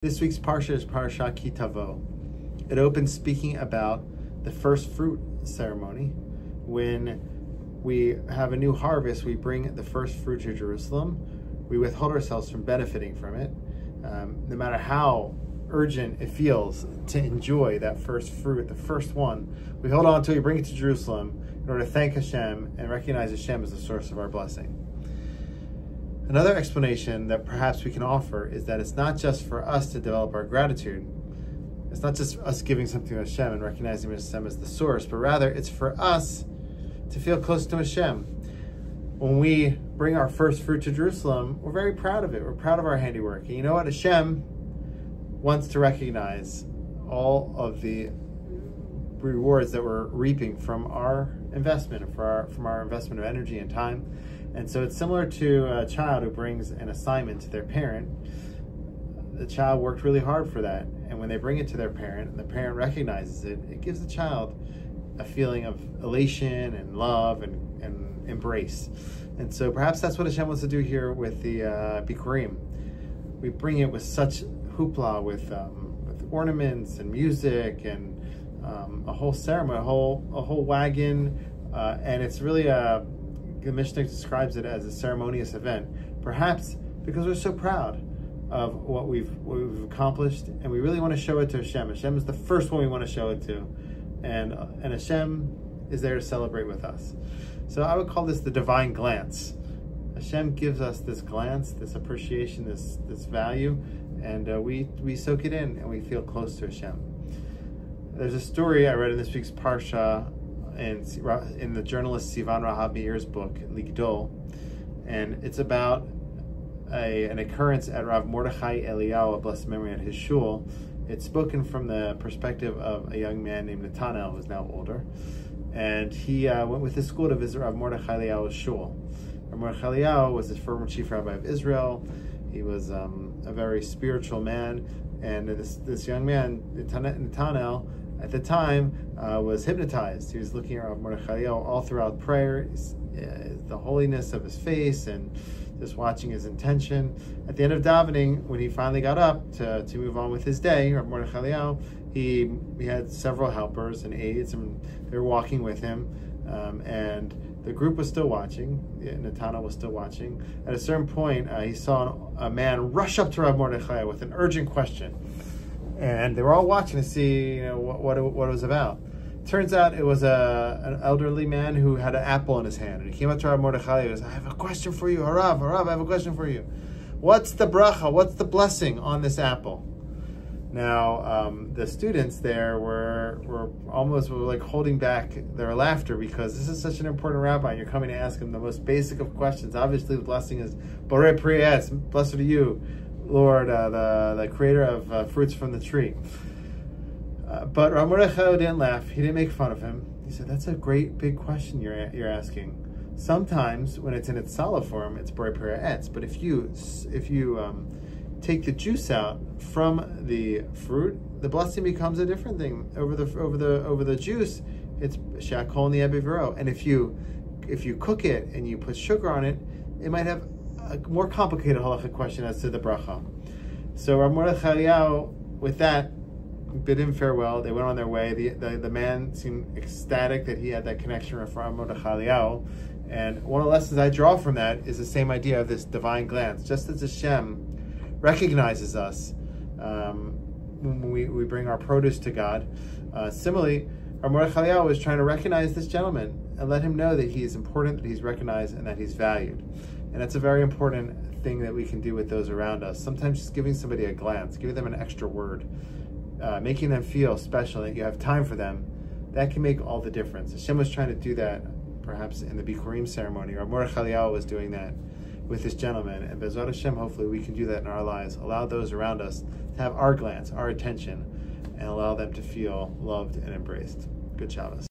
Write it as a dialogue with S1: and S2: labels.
S1: This week's Parshat is Parshat Tavo. It opens speaking about the first fruit ceremony. When we have a new harvest, we bring the first fruit to Jerusalem. We withhold ourselves from benefiting from it, no matter how urgent it feels to enjoy that first fruit, the first one. We hold on until we bring it to Jerusalem in order to thank Hashem and recognize Hashem as the source of our blessing. Another explanation that perhaps we can offer is that it's not just for us to develop our gratitude. It's not just us giving something to Hashem and recognizing Hashem as the source, but rather it's for us to feel close to Hashem. When we bring our first fruit to Jerusalem, we're very proud of it. We're proud of our handiwork. And you know what? Hashem wants to recognize all of the rewards that we're reaping from our investment, from our investment of energy and time. And so it's similar to a child who brings an assignment to their parent. The child worked really hard for that. And when they bring it to their parent and the parent recognizes it, it gives the child a feeling of elation and love and embrace. And so perhaps that's what Hashem wants to do here with the bikkurim. We bring it with such hoopla, with ornaments and music and a whole ceremony, a whole wagon. And it's really the Mishnah describes it as a ceremonious event, perhaps because we're so proud of what we've accomplished, and we really want to show it to Hashem. Hashem is the first one we want to show it to, and Hashem is there to celebrate with us. So I would call this the divine glance. Hashem gives us this glance, this appreciation, this value, and we soak it in and we feel close to Hashem. There's a story I read in this week's Parsha in the journalist Sivan Rahab Meir's book, Ligdol, and it's about an occurrence at Rav Mordechai Eliyahu, a blessed memory, at his shul. It's spoken from the perspective of a young man named Nathanael, who's now older, and he went with his school to visit Rav Mordechai Eliyahu's shul. Rav Mordechai Eliyahu was the former chief rabbi of Israel. He was a very spiritual man, and this young man, Nathanael, at the time, was hypnotized. He was looking at Rav Mordechai Eliyahu all throughout prayer, the holiness of his face, and just watching his intention. At the end of davening, when he finally got up to move on with his day, Rav Mordechai Eliyahu, he had several helpers and aides, and they were walking with him, and the group was still watching. Nathanael was still watching. At a certain point, he saw a man rush up to Rav Mordechai with an urgent question. And they were all watching to see, what it was about. Turns out it was an elderly man who had an apple in his hand. And he came up to Rav Mordechai and he goes, "I have a question for you, Harav, I have a question for you. What's the bracha, what's the blessing on this apple?" Now, the students there were almost like holding back their laughter, because this is such an important rabbi. You're coming to ask him the most basic of questions. Obviously, the blessing is Borei Pri Etz, blessed are you, Lord, the creator of fruits from the tree. But Rav Mordechai didn't laugh. He didn't make fun of him. He said, "That's a great big question you're asking. Sometimes when it's in its solid form, it's Borei Pri Etz. But if you take the juice out from the fruit, the blessing becomes a different thing. Over the juice, it's Shakol Ni'ebivero. And if you cook it and you put sugar on it, it might have a more complicated halachic question as to the bracha." So Rav Mordechai Eliyahu, with that, bid him farewell. They went on their way. The man seemed ecstatic that he had that connection with Rav Mordechai Eliyahu. And one of the lessons I draw from that is the same idea of this divine glance. Just as Hashem recognizes us when we bring our produce to God, similarly, Rav Mordechai Eliyahu was trying to recognize this gentleman and let him know that he is important, that he's recognized, and that he's valued. And that's a very important thing that we can do with those around us. Sometimes just giving somebody a glance, giving them an extra word, making them feel special, that you have time for them, that can make all the difference. Hashem was trying to do that perhaps in the bikkurim ceremony. Rav Mordechai Eliyahu was doing that with this gentleman. And Bezrat Hashem, hopefully we can do that in our lives. Allow those around us to have our glance, our attention, and allow them to feel loved and embraced. Good Shabbos.